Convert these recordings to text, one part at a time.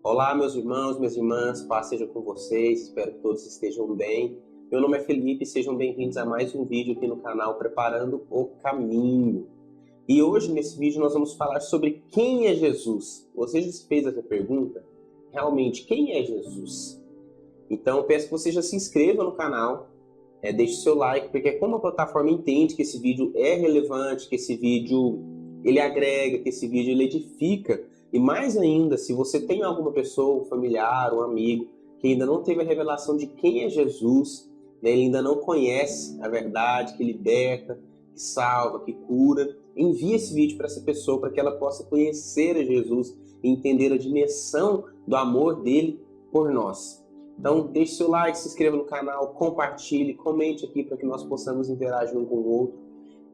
Olá, meus irmãos, minhas irmãs, paz seja com vocês, espero que todos estejam bem. Meu nome é Felipe, sejam bem-vindos a mais um vídeo aqui no canal Preparando o Caminho. E hoje, nesse vídeo, nós vamos falar sobre quem é Jesus. Você já se fez essa pergunta? Realmente, quem é Jesus? Então, peço que você já se inscreva no canal, deixe seu like, porque como a plataforma entende que esse vídeo é relevante, que esse vídeo ele agrega, que esse vídeo ele edifica. E mais ainda, se você tem alguma pessoa, um familiar, um amigo, que ainda não teve a revelação de quem é Jesus, né, ele ainda não conhece a verdade que liberta, que salva, que cura, envie esse vídeo para essa pessoa, para que ela possa conhecer a Jesus e entender a dimensão do amor dele por nós. Então, deixe seu like, se inscreva no canal, compartilhe, comente aqui para que nós possamos interagir um com o outro.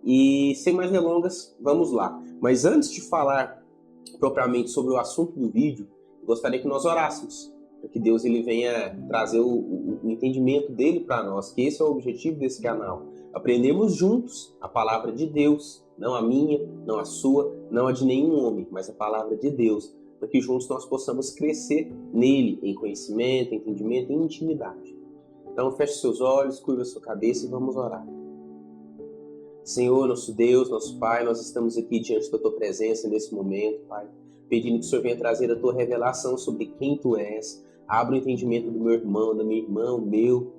E sem mais delongas, vamos lá. Mas antes de falar propriamente sobre o assunto do vídeo, gostaria que nós orássemos, para que Deus ele venha trazer o entendimento dele para nós, que esse é o objetivo desse canal. Aprendemos juntos a palavra de Deus, não a minha, não a sua, não a de nenhum homem, mas a palavra de Deus, para que juntos nós possamos crescer nele, em conhecimento, entendimento e intimidade. Então feche seus olhos, curva sua cabeça e vamos orar. Senhor, nosso Deus, nosso Pai, nós estamos aqui diante da Tua presença nesse momento, Pai, pedindo que o Senhor venha trazer a Tua revelação sobre quem Tu és. Abra o entendimento do meu irmão, da minha irmã, o meu.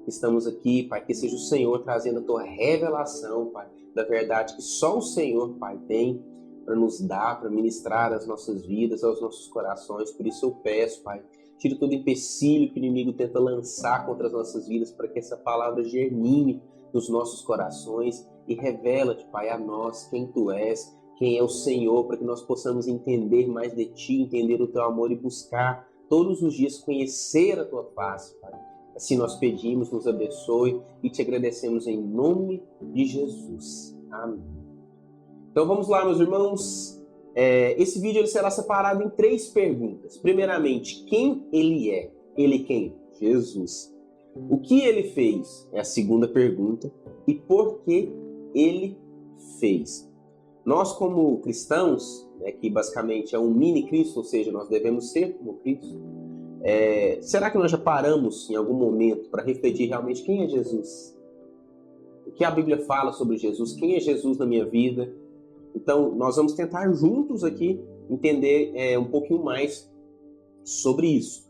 Estamos aqui, Pai, que seja o Senhor trazendo a Tua revelação, Pai, da verdade que só o Senhor, Pai, tem para nos dar, para ministrar às nossas vidas, aos nossos corações. Por isso eu peço, Pai, tire todo empecilho que o inimigo tenta lançar contra as nossas vidas, para que essa palavra germine nos nossos corações e revela-te, Pai, a nós quem Tu és, quem é o Senhor, para que nós possamos entender mais de Ti, entender o Teu amor e buscar todos os dias conhecer a Tua face, Pai. Assim nós pedimos, nos abençoe e Te agradecemos em nome de Jesus. Amém. Então vamos lá, meus irmãos. Esse vídeo ele será separado em 3 perguntas. Primeiramente, quem Ele é? Ele quem? Jesus. O que Ele fez? É a segunda pergunta. E por que Ele fez? Nós como cristãos, que basicamente é um mini Cristo, ou seja, nós devemos ser como Cristo, será que nós já paramos em algum momento para refletir realmente quem é Jesus? O que a Bíblia fala sobre Jesus? Quem é Jesus na minha vida? Então, nós vamos tentar juntos aqui entender um pouquinho mais sobre isso.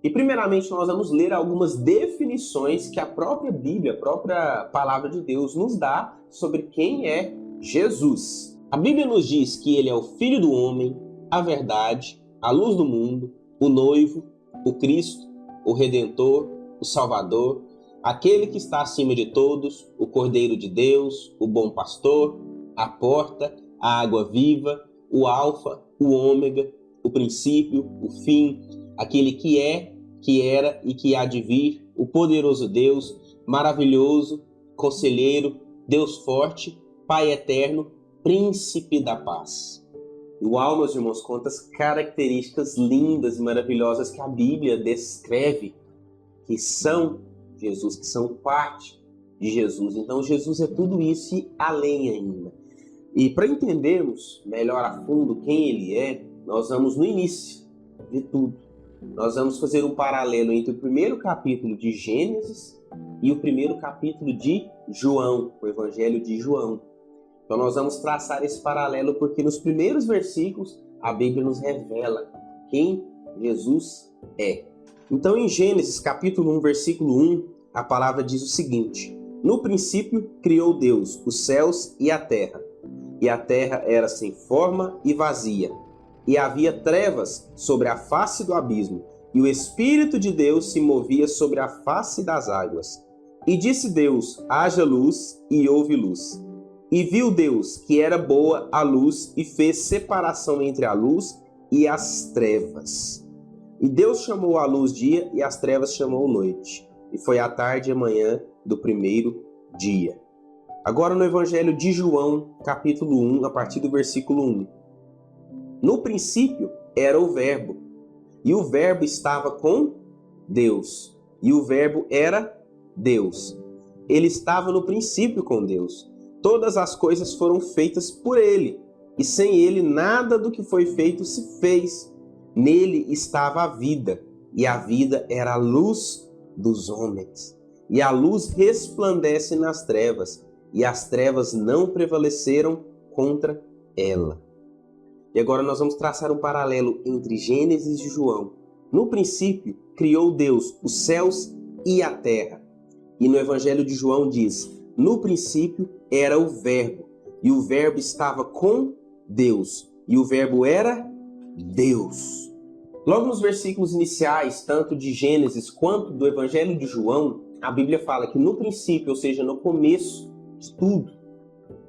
E primeiramente nós vamos ler algumas definições que a própria Bíblia, a própria palavra de Deus nos dá sobre quem é Jesus. A Bíblia nos diz que ele é o Filho do homem, a verdade, a luz do mundo, o noivo, o Cristo, o Redentor, o Salvador, aquele que está acima de todos, o Cordeiro de Deus, o bom pastor, a porta, a água viva, o Alfa, o Ômega, o princípio, o fim, aquele que é, que era e que há de vir, o poderoso Deus, maravilhoso, conselheiro, Deus forte, Pai eterno, príncipe da paz. Uau, meus irmãos, quantas características lindas e maravilhosas que a Bíblia descreve, que são Jesus, que são parte de Jesus. Então Jesus é tudo isso e além ainda. E para entendermos melhor a fundo quem Ele é, nós vamos no início de tudo. Nós vamos fazer um paralelo entre o primeiro capítulo de Gênesis e o primeiro capítulo de João, o Evangelho de João. Então nós vamos traçar esse paralelo porque nos primeiros versículos a Bíblia nos revela quem Jesus é. Então em Gênesis capítulo 1, versículo 1, a palavra diz o seguinte: no princípio criou Deus os céus e a terra era sem forma e vazia. E havia trevas sobre a face do abismo, e o Espírito de Deus se movia sobre a face das águas. E disse Deus: haja luz, e houve luz. E viu Deus que era boa a luz, e fez separação entre a luz e as trevas. E Deus chamou a luz dia, e as trevas chamou noite. E foi a tarde e a manhã do primeiro dia. Agora no Evangelho de João, capítulo 1, a partir do versículo 1. No princípio era o Verbo, e o Verbo estava com Deus, e o Verbo era Deus. Ele estava no princípio com Deus. Todas as coisas foram feitas por ele, e sem ele nada do que foi feito se fez. Nele estava a vida, e a vida era a luz dos homens. E a luz resplandece nas trevas, e as trevas não prevaleceram contra ela. E agora nós vamos traçar um paralelo entre Gênesis e João. No princípio, criou Deus os céus e a terra. E no Evangelho de João diz: no princípio era o Verbo, e o Verbo estava com Deus, e o Verbo era Deus. Logo nos versículos iniciais, tanto de Gênesis quanto do Evangelho de João, a Bíblia fala que no princípio, ou seja, no começo de tudo,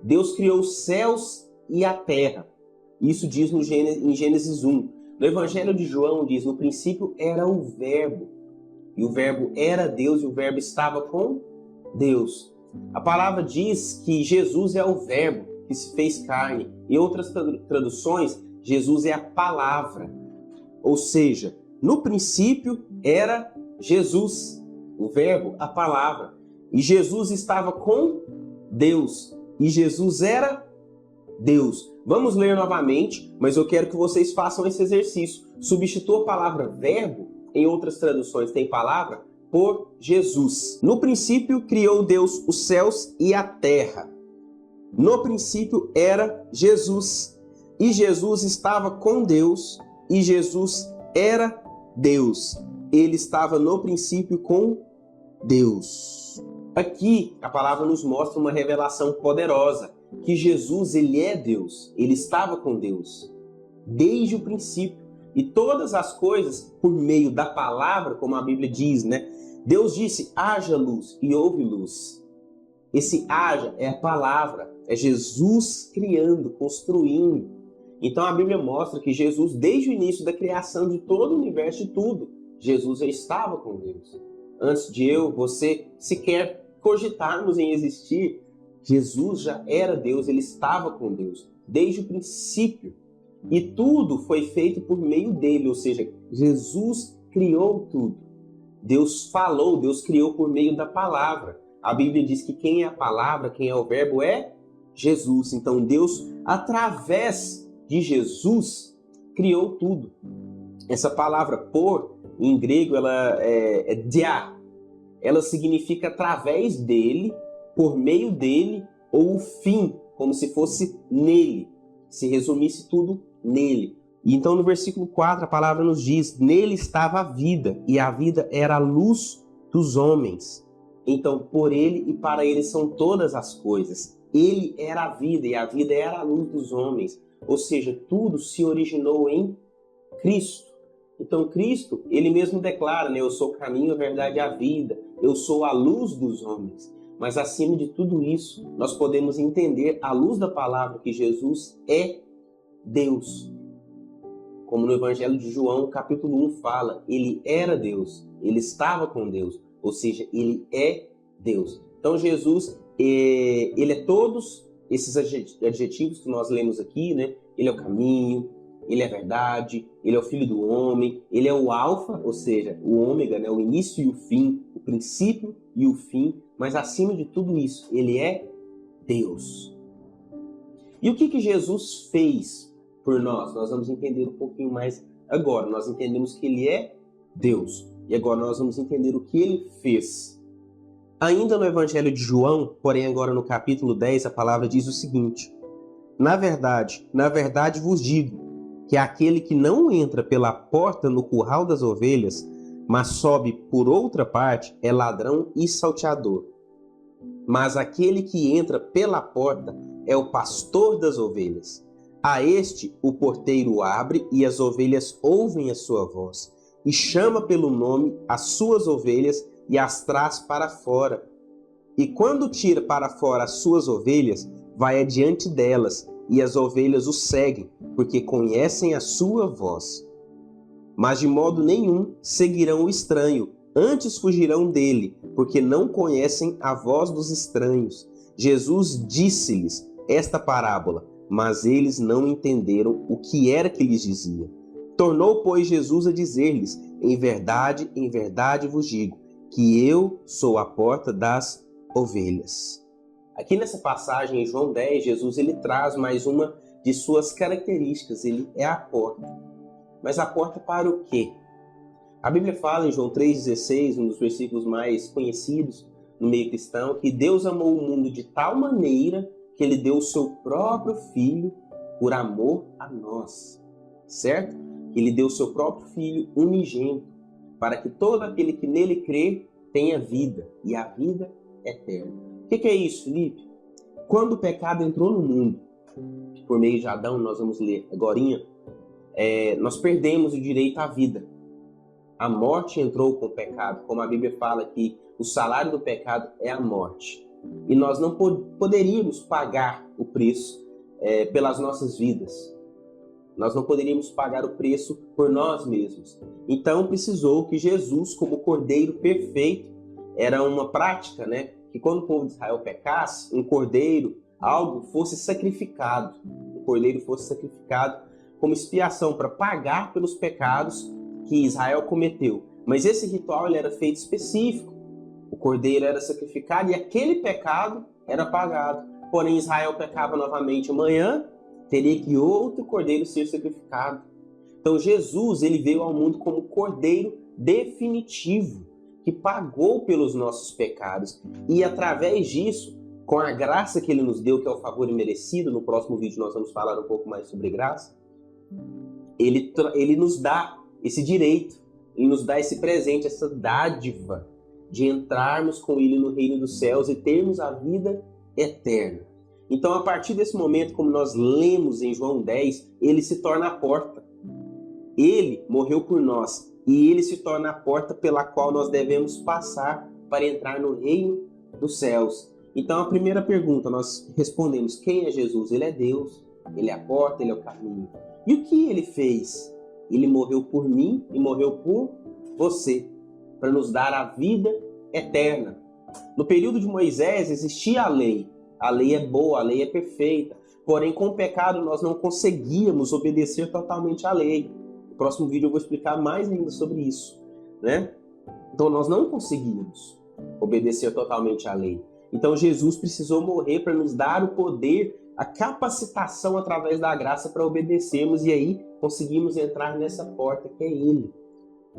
Deus criou os céus e a terra. Isso diz em Gênesis 1. No Evangelho de João diz: no princípio era o Verbo, e o Verbo era Deus, e o Verbo estava com Deus. A palavra diz que Jesus é o Verbo que se fez carne. Em outras traduções, Jesus é a palavra. Ou seja, no princípio era Jesus, o Verbo, a palavra. E Jesus estava com Deus. E Jesus era Deus. Vamos ler novamente, mas eu quero que vocês façam esse exercício. Substitua a palavra verbo, em outras traduções tem palavra, por Jesus. No princípio criou Deus os céus e a terra. No princípio era Jesus. E Jesus estava com Deus, e Jesus era Deus. Ele estava no princípio com Deus. Aqui a palavra nos mostra uma revelação poderosa, que Jesus, ele é Deus, ele estava com Deus desde o princípio. E todas as coisas por meio da palavra, como a Bíblia diz, né? Deus disse: haja luz, e houve luz. Esse haja é a palavra, é Jesus criando, construindo. Então a Bíblia mostra que Jesus, desde o início da criação de todo o universo, de tudo, Jesus já estava com Deus. Antes de eu, você, sequer cogitarmos em existir, Jesus já era Deus, ele estava com Deus, desde o princípio. E tudo foi feito por meio dele, ou seja, Jesus criou tudo. Deus falou, Deus criou por meio da palavra. A Bíblia diz que quem é a palavra, quem é o verbo é Jesus. Então Deus, através de Jesus, criou tudo. Essa palavra por, em grego, ela é dia. Ela significa através dele, por meio dele, ou o fim, como se fosse nele. Se resumisse tudo nele. E então no versículo 4 a palavra nos diz: nele estava a vida, e a vida era a luz dos homens. Então por ele e para ele são todas as coisas. Ele era a vida, e a vida era a luz dos homens. Ou seja, tudo se originou em Cristo. Então Cristo, ele mesmo declara, né? Eu sou o caminho, a verdade e a vida. Eu sou a luz dos homens. Mas acima de tudo isso, nós podemos entender, à luz da palavra, que Jesus é Deus. Como no Evangelho de João, capítulo 1 fala, ele era Deus, ele estava com Deus, ou seja, ele é Deus. Então Jesus, ele é todos esses adjetivos que nós lemos aqui, né? Ele é o caminho, ele é a verdade, ele é o Filho do homem, ele é o alfa, ou seja, o ômega, né? O início e o fim, o princípio e o fim, mas acima de tudo isso, ele é Deus. E o que Jesus fez por nós? Nós vamos entender um pouquinho mais agora. Nós entendemos que ele é Deus. E agora nós vamos entender o que ele fez. Ainda no Evangelho de João, porém agora no capítulo 10, a palavra diz o seguinte: na verdade vos digo, que aquele que não entra pela porta no curral das ovelhas, mas sobe por outra parte, é ladrão e salteador. Mas aquele que entra pela porta é o pastor das ovelhas. A este o porteiro abre, e as ovelhas ouvem a sua voz, e chama pelo nome as suas ovelhas e as traz para fora. E quando tira para fora as suas ovelhas, vai adiante delas, e as ovelhas o seguem, porque conhecem a sua voz. Mas de modo nenhum seguirão o estranho, antes fugirão dele, porque não conhecem a voz dos estranhos. Jesus disse-lhes esta parábola, mas eles não entenderam o que era que lhes dizia. Tornou, pois, Jesus a dizer-lhes: em verdade vos digo, que eu sou a porta das ovelhas. Aqui nessa passagem, em João 10, Jesus ele traz mais uma de suas características, ele é a porta. Mas a porta para o quê? A Bíblia fala em João 3,16, um dos versículos mais conhecidos no meio cristão, que Deus amou o mundo de tal maneira que ele deu o seu próprio Filho por amor a nós, certo? Ele deu o seu próprio Filho unigênito, para que todo aquele que nele crê tenha vida, e a vida eterna. O que é isso, Felipe? Quando o pecado entrou no mundo, por meio de Adão, nós vamos ler agorinha, nós perdemos o direito à vida. A morte entrou com o pecado, como a Bíblia fala que o salário do pecado é a morte. E nós não poderíamos pagar o preço pelas nossas vidas. Nós não poderíamos pagar o preço por nós mesmos. Então precisou que Jesus, como cordeiro perfeito, era uma prática, né? Que quando o povo de Israel pecasse, um cordeiro, algo fosse sacrificado. O cordeiro fosse sacrificado como expiação para pagar pelos pecados que Israel cometeu. Mas esse ritual ele era feito específico. O cordeiro era sacrificado e aquele pecado era pagado. Porém, Israel pecava novamente amanhã, teria que outro cordeiro ser sacrificado. Então Jesus ele veio ao mundo como cordeiro definitivo, que pagou pelos nossos pecados. E através disso, com a graça que ele nos deu, que é o favor imerecido, no próximo vídeo nós vamos falar um pouco mais sobre graça, ele nos dá esse direito, ele nos dá esse presente, essa dádiva de entrarmos com ele no reino dos céus e termos a vida eterna. Então, a partir desse momento, como nós lemos em João 10, ele se torna a porta. Ele morreu por nós e ele se torna a porta pela qual nós devemos passar para entrar no reino dos céus. Então, a primeira pergunta, nós respondemos, quem é Jesus? Ele é Deus, ele é a porta, ele é o caminho. E o que ele fez? Ele morreu por mim e morreu por você, para nos dar a vida eterna. No período de Moisés existia a lei. A lei é boa, a lei é perfeita. Porém, com o pecado, nós não conseguíamos obedecer totalmente à lei. No próximo vídeo eu vou explicar mais ainda sobre isso, né? Então, nós não conseguíamos obedecer totalmente à lei. Então, Jesus precisou morrer para nos dar o poder, a capacitação através da graça para obedecermos. E aí, conseguimos entrar nessa porta que é Ele.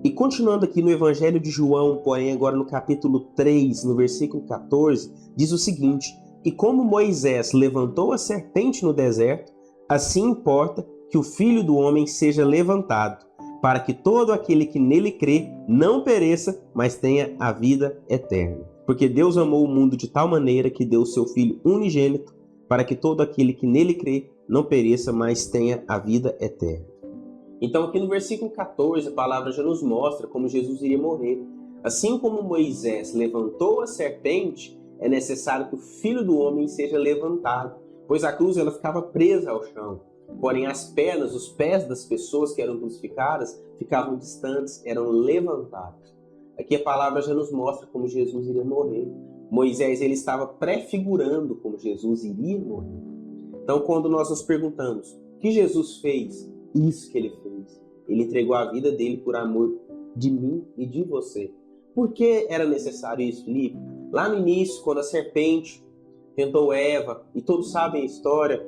E continuando aqui no Evangelho de João, porém agora no capítulo 3, no versículo 14, diz o seguinte: e como Moisés levantou a serpente no deserto, assim importa que o Filho do Homem seja levantado, para que todo aquele que nele crê não pereça, mas tenha a vida eterna. Porque Deus amou o mundo de tal maneira que deu o seu Filho unigênito, para que todo aquele que nele crê não pereça, mas tenha a vida eterna. Então aqui no versículo 14, a palavra já nos mostra como Jesus iria morrer. Assim como Moisés levantou a serpente, é necessário que o Filho do Homem seja levantado, pois a cruz ela ficava presa ao chão. Porém, as pernas, os pés das pessoas que eram crucificadas ficavam distantes, eram levantados. Aqui a palavra já nos mostra como Jesus iria morrer. Moisés ele estava prefigurando como Jesus iria morrer. Então, quando nós nos perguntamos, o que Jesus fez? Isso que ele fez. Ele entregou a vida dele por amor de mim e de você. Por que era necessário isso, Felipe? Lá no início, quando a serpente tentou Eva, e todos sabem a história,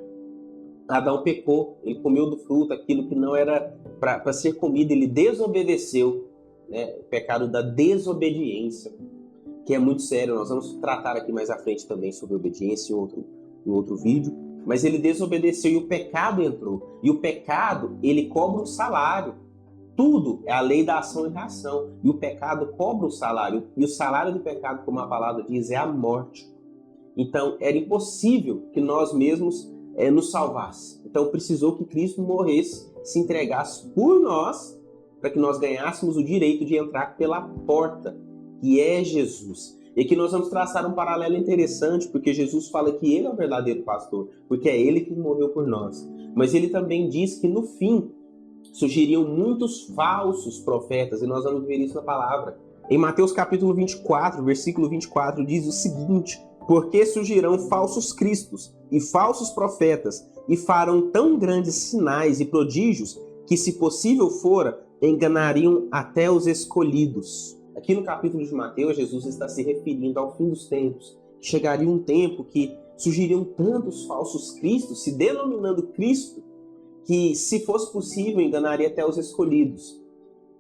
Adão pecou, ele comeu do fruto, aquilo que não era para ser comido, ele desobedeceu, né? O pecado da desobediência, que é muito sério, nós vamos tratar aqui mais à frente também sobre obediência em outro vídeo, mas ele desobedeceu e o pecado entrou, e o pecado, ele cobra um salário. Tudo é a lei da ação e reação. E o pecado cobra um salário. E o salário do pecado, como a palavra diz, é a morte. Então, era impossível que nós mesmos nos salvasse. Então, precisou que Cristo morresse, se entregasse por nós, para que nós ganhássemos o direito de entrar pela porta, que é Jesus. E aqui nós vamos traçar um paralelo interessante, porque Jesus fala que ele é o verdadeiro pastor, porque é ele que morreu por nós. Mas ele também diz que no fim, surgiriam muitos falsos profetas, e nós vamos ver isso na palavra. Em Mateus capítulo 24, versículo 24, diz o seguinte: porque surgirão falsos cristos e falsos profetas, e farão tão grandes sinais e prodígios, que se possível fora, enganariam até os escolhidos. Aqui no capítulo de Mateus, Jesus está se referindo ao fim dos tempos. Chegaria um tempo que surgiriam tantos falsos cristos, se denominando Cristo, que, se fosse possível, enganaria até os escolhidos.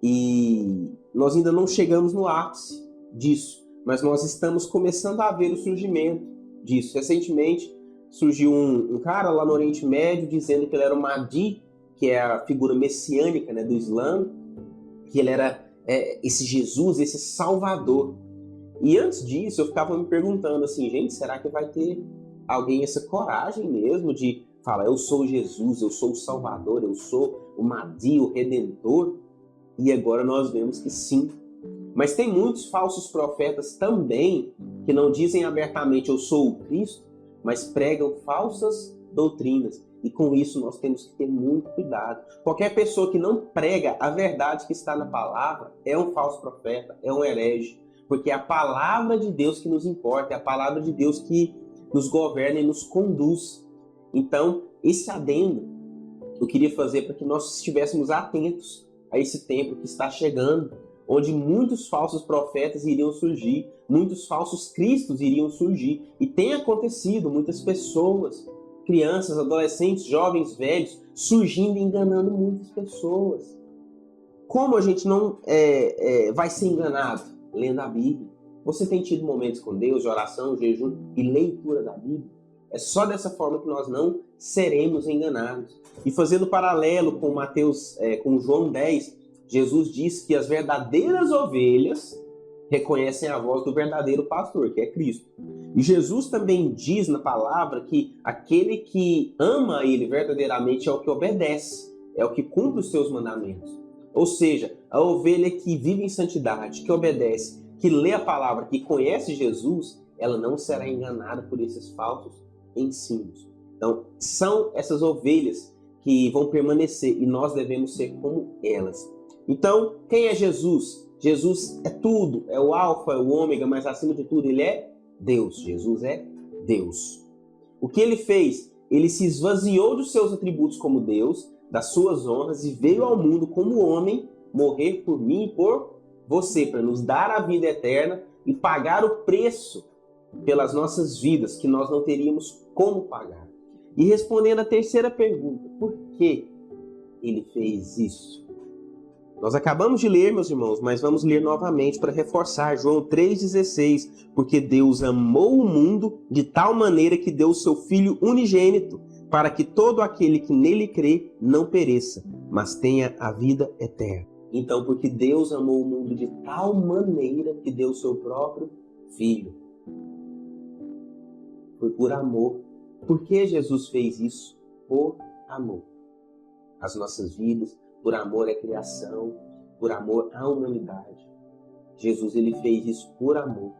E nós ainda não chegamos no ápice disso, mas nós estamos começando a ver o surgimento disso. Recentemente surgiu um cara lá no Oriente Médio dizendo que ele era o Mahdi, que é a figura messiânica, né, do Islã, que ele era esse Jesus, esse Salvador. E antes disso eu ficava me perguntando assim, gente, será que vai ter alguém essa coragem mesmo de falar, eu sou Jesus, eu sou o Salvador, eu sou o Mahdi, o Redentor? E agora nós vemos que sim. Mas tem muitos falsos profetas também que não dizem abertamente eu sou o Cristo, mas pregam falsas doutrinas. E com isso nós temos que ter muito cuidado. Qualquer pessoa que não prega a verdade que está na palavra é um falso profeta, é um herege. Porque é a palavra de Deus que nos importa, é a palavra de Deus que nos governa e nos conduz. Então, esse adendo eu queria fazer para que nós estivéssemos atentos a esse tempo que está chegando, onde muitos falsos profetas iriam surgir, muitos falsos cristos iriam surgir. E tem acontecido, muitas pessoas, crianças, adolescentes, jovens, velhos, surgindo e enganando muitas pessoas. Como a gente não vai ser enganado? Lendo a Bíblia. Você tem tido momentos com Deus, de oração, jejum e leitura da Bíblia? É só dessa forma que nós não seremos enganados. E fazendo paralelo com Mateus, com João 10, Jesus diz que as verdadeiras ovelhas reconhecem a voz do verdadeiro pastor, que é Cristo. E Jesus também diz na palavra que aquele que ama ele verdadeiramente é o que obedece, é o que cumpre os seus mandamentos. Ou seja, a ovelha que vive em santidade, que obedece, que lê a palavra, que conhece Jesus, ela não será enganada por esses falsos ensinos. Então, são essas ovelhas que vão permanecer e nós devemos ser como elas. Então, quem é Jesus? Jesus é tudo, é o alfa, é o ômega, mas acima de tudo ele é Deus. Jesus é Deus. O que ele fez? Ele se esvaziou dos seus atributos como Deus, das suas honras, e veio ao mundo como homem, morrer por mim e por você, para nos dar a vida eterna e pagar o preço pelas nossas vidas, que nós não teríamos como pagar. E respondendo a terceira pergunta, por que ele fez isso? Nós acabamos de ler, meus irmãos, mas vamos ler novamente para reforçar João 3,16. Porque Deus amou o mundo de tal maneira que deu o seu Filho unigênito, para que todo aquele que nele crê não pereça, mas tenha a vida eterna. Então, porque Deus amou o mundo de tal maneira que deu o seu próprio Filho. Foi por amor. Por que Jesus fez isso? Por amor. As nossas vidas, por amor à criação, por amor à humanidade. Jesus, ele fez isso por amor.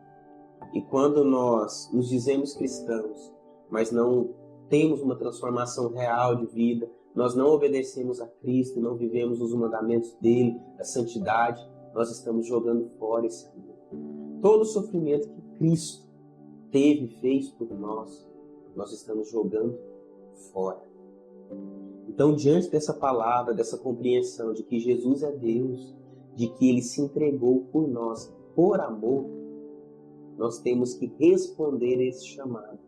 E quando nós nos dizemos cristãos, mas não temos uma transformação real de vida, nós não obedecemos a Cristo, não vivemos os mandamentos dele, a santidade, nós estamos jogando fora esse amor. Todo o sofrimento que Cristo teve e fez por nós, nós estamos jogando fora. Então, diante dessa palavra, dessa compreensão de que Jesus é Deus, de que ele se entregou por nós, por amor, nós temos que responder a esse chamado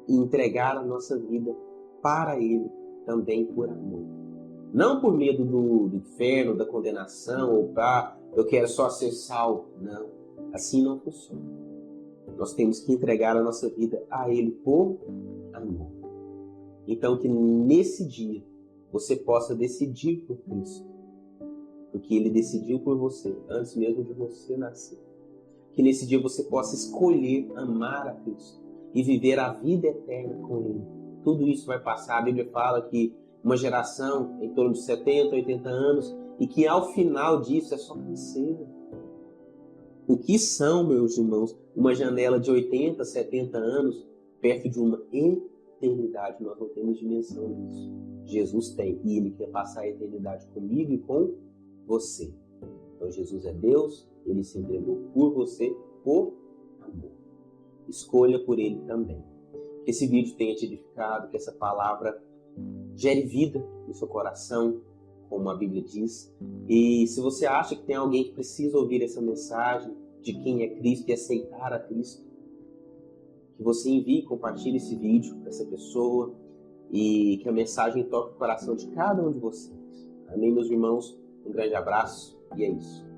e entregar a nossa vida para ele, também por amor. Não por medo do inferno, da condenação, ou eu quero só ser salvo. Não, assim não funciona. Nós temos que entregar a nossa vida a ele por amor. Então, que nesse dia você possa decidir por Cristo, porque ele decidiu por você, antes mesmo de você nascer. Que nesse dia você possa escolher amar a Cristo e viver a vida eterna com ele. Tudo isso vai passar. A Bíblia fala que uma geração em torno de 70, 80 anos, e que ao final disso é só canseira. O que são, meus irmãos, uma janela de 80, 70 anos perto de uma eternidade? Nós não temos dimensão disso. Jesus tem, e ele quer passar a eternidade comigo e com você. Então Jesus é Deus, ele se entregou por você, por amor. Escolha por ele também. Que esse vídeo tenha te edificado, que essa palavra gere vida no seu coração, como a Bíblia diz. E se você acha que tem alguém que precisa ouvir essa mensagem de quem é Cristo e aceitar a Cristo, que você envie e compartilhe esse vídeo para essa pessoa. e que a mensagem toque o coração de cada um de vocês. Amém, meus irmãos? Um grande abraço e é isso.